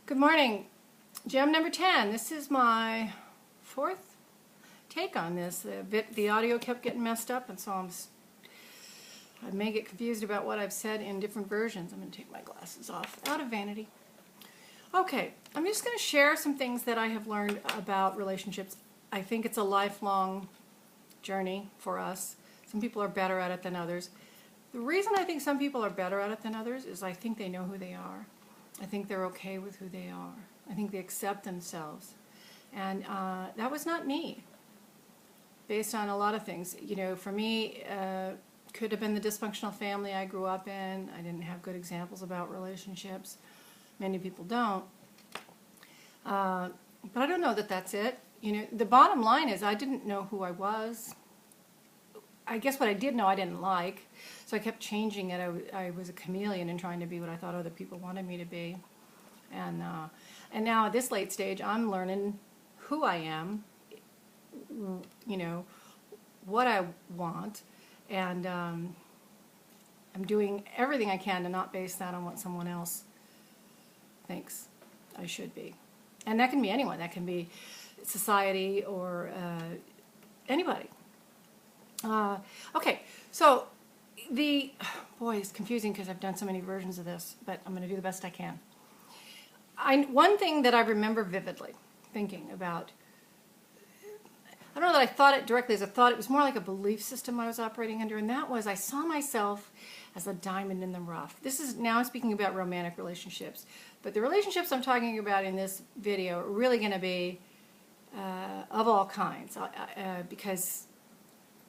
Good morning. Gem number 10. This is my fourth take on this. The audio kept getting messed up, and so I may get confused about what I've said in different versions. I'm going to take my glasses off out of vanity. Okay, I'm just going to share some things that I have learned about relationships. I think it's a lifelong journey for us. Some people are better at it than others. The reason I think some people are better at it than others is I think they know who they are. I think they're okay with who they are. I think they accept themselves. And that was not me, based on a lot of things. You know, for me, could have been the dysfunctional family I grew up in. I didn't have good examples about relationships. Many people don't. But I don't know that that's it. You know, the bottom line is I didn't know who I was. I guess what I did know I didn't like, so I kept changing it. I was a chameleon and trying to be what I thought other people wanted me to be. And now at this late stage, I'm learning who I am, you know, what I want, and I'm doing everything I can to not base that on what someone else thinks I should be. And that can be anyone. That can be society or anybody. Okay, so boy, it's confusing because I've done so many versions of this, but I'm going to do the best I can. One thing that I remember vividly thinking about, I don't know that I thought it directly as a thought, it was more like a belief system I was operating under, and that was I saw myself as a diamond in the rough. This is, now I'm speaking about romantic relationships, but the relationships I'm talking about in this video are really going to be of all kinds, because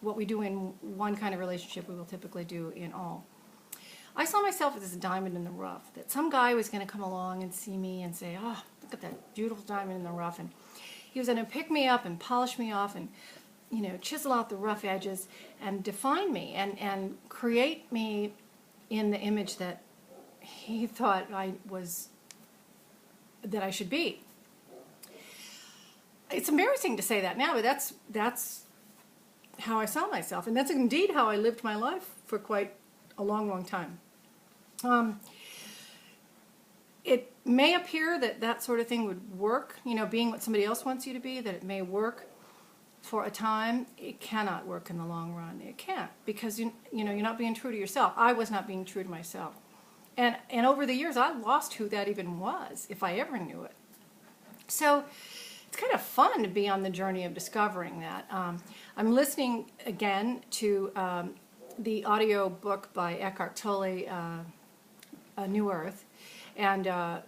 what we do in one kind of relationship we will typically do in all. I saw myself as a diamond in the rough, that some guy was going to come along and see me and say, oh, look at that beautiful diamond in the rough, and he was going to pick me up and polish me off and, you know, chisel out the rough edges and define me and create me in the image that he thought that I should be. It's embarrassing to say that now, but that's how I saw myself, and that's indeed how I lived my life for quite a long, long time. It may appear that that sort of thing would work, you know, being what somebody else wants you to be, that it may work for a time. It cannot work in the long run. It can't, because you know, you're not being true to yourself. I was not being true to myself, and over the years I lost who that even was, if I ever knew it. So it's kind of fun to be on the journey of discovering that. I'm listening again to the audio book by Eckhart Tolle, A New Earth, and I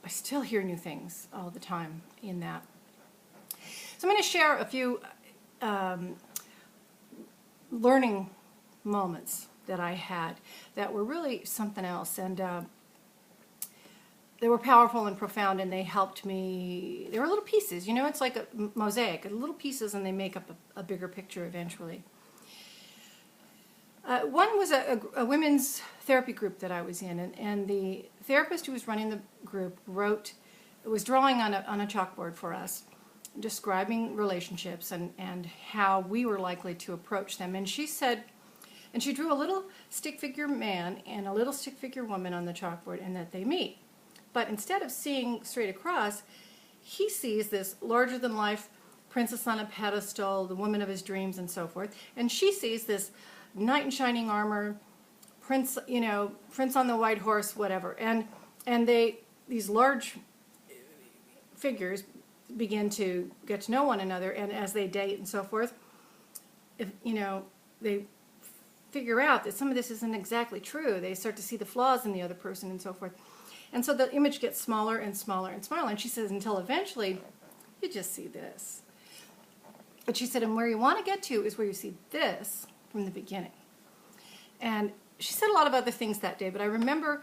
still hear new things all the time in that. So I'm going to share a few learning moments that I had that were really something else, and they were powerful and profound, and they helped me. They were little pieces, you know, it's like a mosaic, little pieces, and they make up a bigger picture eventually. One was a women's therapy group that I was in, and the therapist who was running the group was drawing on a chalkboard for us, describing relationships and how we were likely to approach them. And she said, and she drew a little stick figure man and a little stick figure woman on the chalkboard, and that they meet. But instead of seeing straight across, he sees this larger-than-life princess on a pedestal, the woman of his dreams, and so forth. And she sees this knight in shining armor, prince, you know, prince on the white horse, whatever. And these large figures begin to get to know one another, and as they date and so forth, you know, they figure out that some of this isn't exactly true. They start to see the flaws in the other person and so forth. And so the image gets smaller and smaller and smaller. And she says, until eventually, you just see this. But she said, and where you want to get to is where you see this from the beginning. And she said a lot of other things that day, but I remember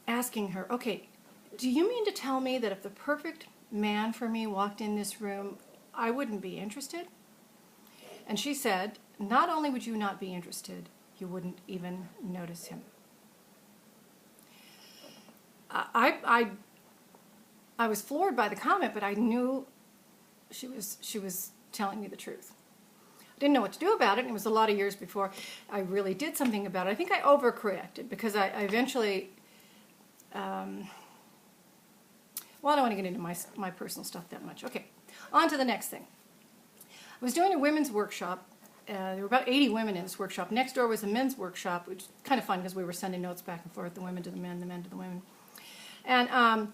asking her, okay, do you mean to tell me that if the perfect man for me walked in this room, I wouldn't be interested? And she said, not only would you not be interested, you wouldn't even notice him. I was floored by the comment, but I knew she was telling me the truth. I didn't know what to do about it, and it was a lot of years before I really did something about it. I think I overcorrected because I eventually well, I don't want to get into my personal stuff that much. Okay, on to the next thing. I was doing a women's workshop. There were about 80 women in this workshop. Next door was a men's workshop, which was kind of fun because we were sending notes back and forth, the women to the men to the women. And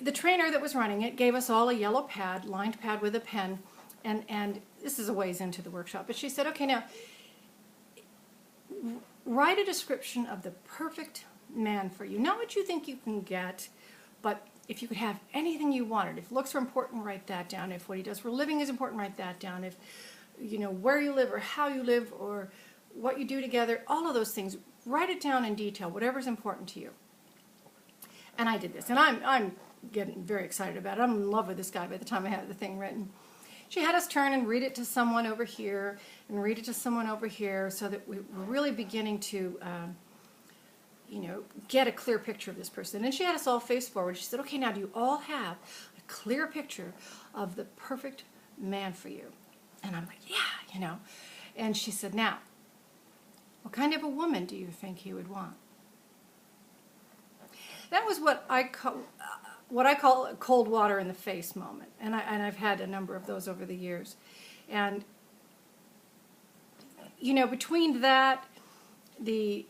the trainer that was running it gave us all a yellow pad, lined pad with a pen, and this is a ways into the workshop. But she said, okay, now, write a description of the perfect man for you. Not what you think you can get, but if you could have anything you wanted. If looks are important, write that down. If what he does for a living is important, write that down. If, you know, where you live or how you live or what you do together, all of those things, write it down in detail, whatever's important to you. And I did this, and I'm getting very excited about it. I'm in love with this guy by the time I had the thing written. She had us turn and read it to someone over here and read it to someone over here so that we were really beginning to you know, get a clear picture of this person. And she had us all face forward. She said, okay, now do you all have a clear picture of the perfect man for you? And I'm like, yeah, you know. And she said, now, what kind of a woman do you think he would want? That was what I call a cold water in the face moment. And I've had a number of those over the years. And, you know, between that, the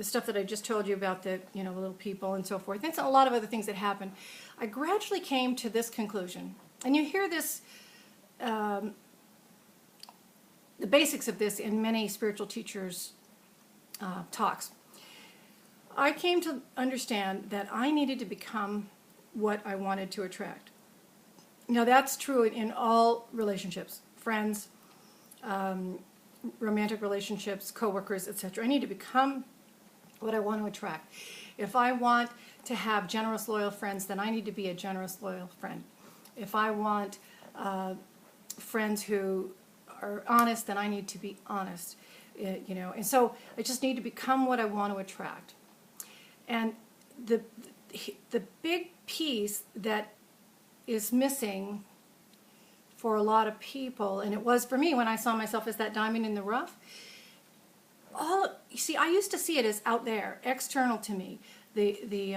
stuff that I just told you about, the, you know, the little people and so forth, and a lot of other things that happened, I gradually came to this conclusion. And you hear this, the basics of this in many spiritual teachers' talks. I came to understand that I needed to become what I wanted to attract. Now that's true in all relationships, friends, romantic relationships, coworkers, etc. I need to become what I want to attract. If I want to have generous, loyal friends, then I need to be a generous, loyal friend. If I want friends who are honest, then I need to be honest. You know, and so I just need to become what I want to attract. And the big piece that is missing for a lot of people, and it was for me when I saw myself as that diamond in the rough, you see, I used to see it as out there, external to me, the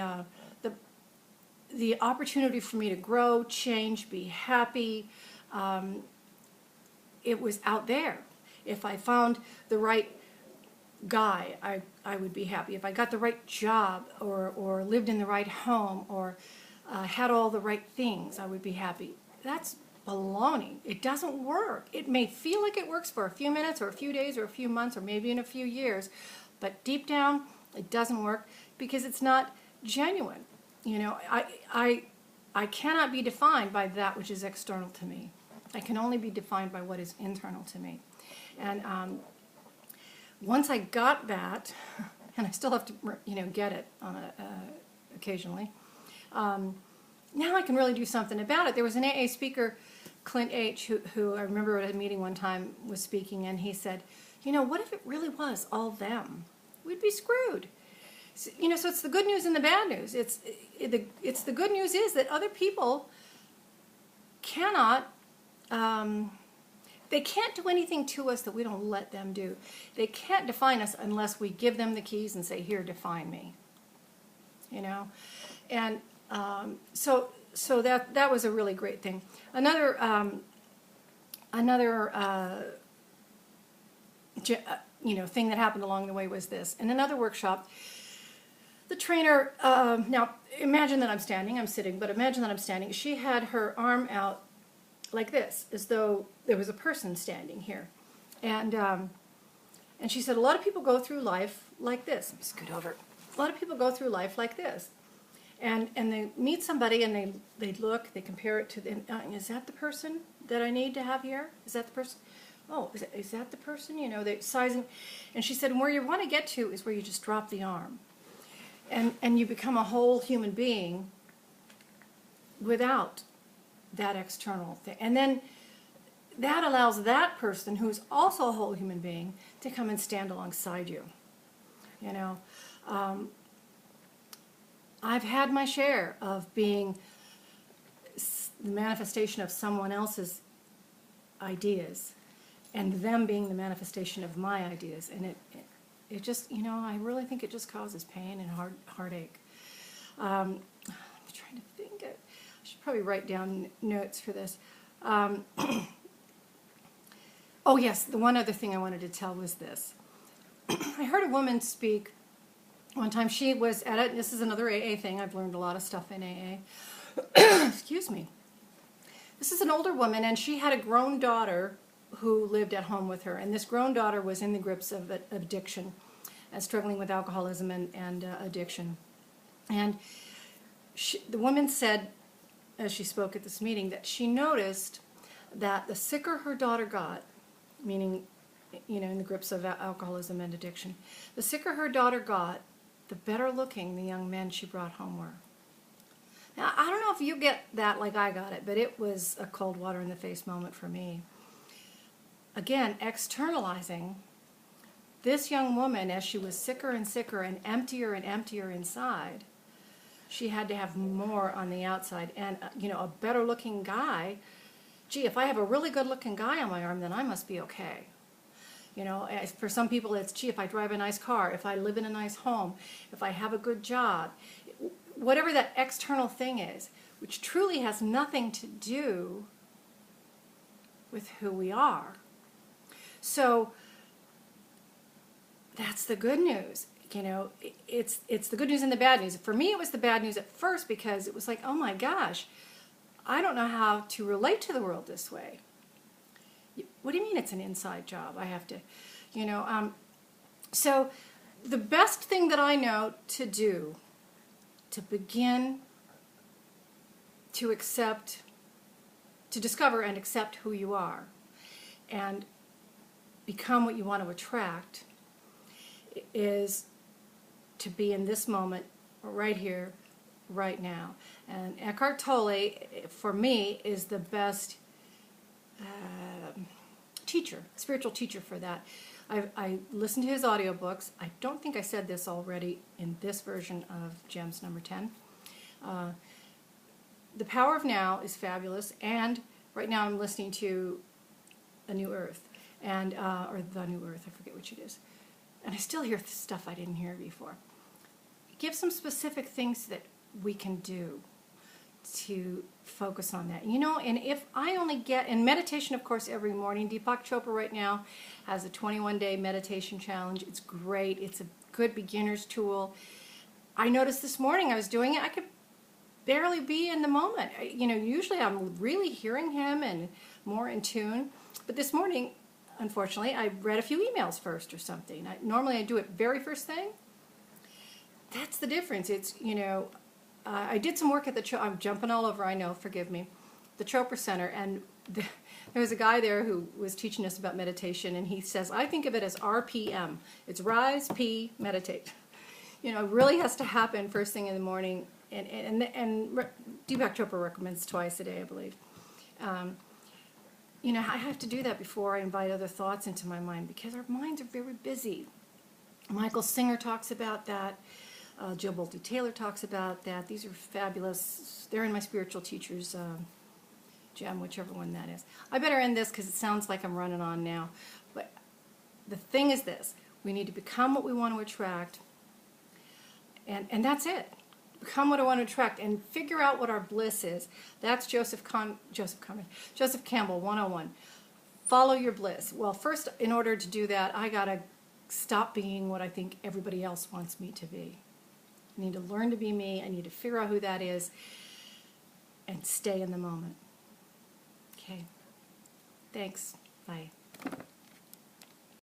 opportunity for me to grow, change, be happy. It was out there. If I found the right guy, I would be happy. If I got the right job or lived in the right home or had all the right things, I would be happy. That's baloney. It doesn't work. It may feel like it works for a few minutes or a few days or a few months or maybe in a few years, but deep down it doesn't work because it's not genuine. You know, I cannot be defined by that which is external to me. I can only be defined by what is internal to me. And once I got that, and I still have to, you know, get it on occasionally, now I can really do something about it. There was an AA speaker, Clint H., who I remember at a meeting one time was speaking, and he said, you know, what if it really was all them? We'd be screwed. So, you know, so it's the good news and the bad news. It's the good news is that other people cannot, they can't do anything to us that we don't let them do. They can't define us unless we give them the keys and say, here, define me. You know? And so that was a really great thing. Another you know, thing that happened along the way was this. In another workshop, the trainer, now imagine that I'm standing, I'm sitting, but imagine that I'm standing. She had her arm out like this, as though there was a person standing here. And she said, a lot of people go through life like this. Let me scoot over. A lot of people go through life like this. And they meet somebody and they look, they compare it to, is that the person that I need to have here? Is that the person? Oh, is that the person? You know, they sizing. And she said, and where you want to get to is where you just drop the arm. And you become a whole human being without that external thing. And then that allows that person, who's also a whole human being, to come and stand alongside you. You know, I've had my share of being the manifestation of someone else's ideas and them being the manifestation of my ideas. And it just, I really think it just causes pain and heartache. I'm trying to think. I should probably write down notes for this. Oh yes, the one other thing I wanted to tell was this. I heard a woman speak one time. She was at it. This is another AA thing. I've learned a lot of stuff in AA. Excuse me. This is an older woman, and she had a grown daughter who lived at home with her. And this grown daughter was in the grips of addiction and struggling with alcoholism and addiction. And the woman said, as she spoke at this meeting, that she noticed that the sicker her daughter got, meaning, in the grips of alcoholism and addiction, the sicker her daughter got, the better looking the young men she brought home were. Now, I don't know if you get that like I got it, but it was a cold water in the face moment for me. Again, externalizing this young woman, as she was sicker and sicker and emptier inside, she had to have more on the outside. And, a better looking guy, gee, if I have a really good looking guy on my arm, then I must be okay. For some people it's, gee, if I drive a nice car, if I live in a nice home, if I have a good job, whatever that external thing is, which truly has nothing to do with who we are. So that's the good news. It's the good news and the bad news. For me, it was the bad news at first, because it was like, oh my gosh, I don't know how to relate to the world this way. What do you mean it's an inside job? I have to, so the best thing that I know to do to begin to accept, to discover and accept who you are and become what you want to attract is to be in this moment, right here, right now. And Eckhart Tolle, for me, is the best teacher, spiritual teacher for that. I listened to his audiobooks. I don't think I said this already in this version of Gems number 10. The Power of Now is fabulous, and right now I'm listening to A New Earth, and or The New Earth, I forget which it is. And I still hear stuff I didn't hear before. Give some specific things that we can do to focus on that. And if I only get, and meditation, of course, every morning. Deepak Chopra right now has a 21-day meditation challenge. It's great. It's a good beginner's tool. I noticed this morning I was doing it, I could barely be in the moment. Usually I'm really hearing him and more in tune. But this morning, unfortunately, I read a few emails first or something. Normally I do it very first thing. That's the difference. It's, I did some work at I'm jumping all over, I know, forgive me, the Chopra Center, and there was a guy there who was teaching us about meditation, and he says, I think of it as RPM. It's rise, P, meditate. It really has to happen first thing in the morning, and Deepak Chopra recommends twice a day, I believe. I have to do that before I invite other thoughts into my mind, because our minds are very busy. Michael Singer talks about that. Jill Bolte Taylor talks about that. These are fabulous. They're in my spiritual teacher's gem, whichever one that is. I better end this because it sounds like I'm running on now. But the thing is this. We need to become what we want to attract. And that's it. Become what I want to attract and figure out what our bliss is. That's Joseph Campbell 101. Follow your bliss. Well, first, in order to do that, I got to stop being what I think everybody else wants me to be. I need to learn to be me. I need to figure out who that is and stay in the moment. Okay. Thanks. Bye.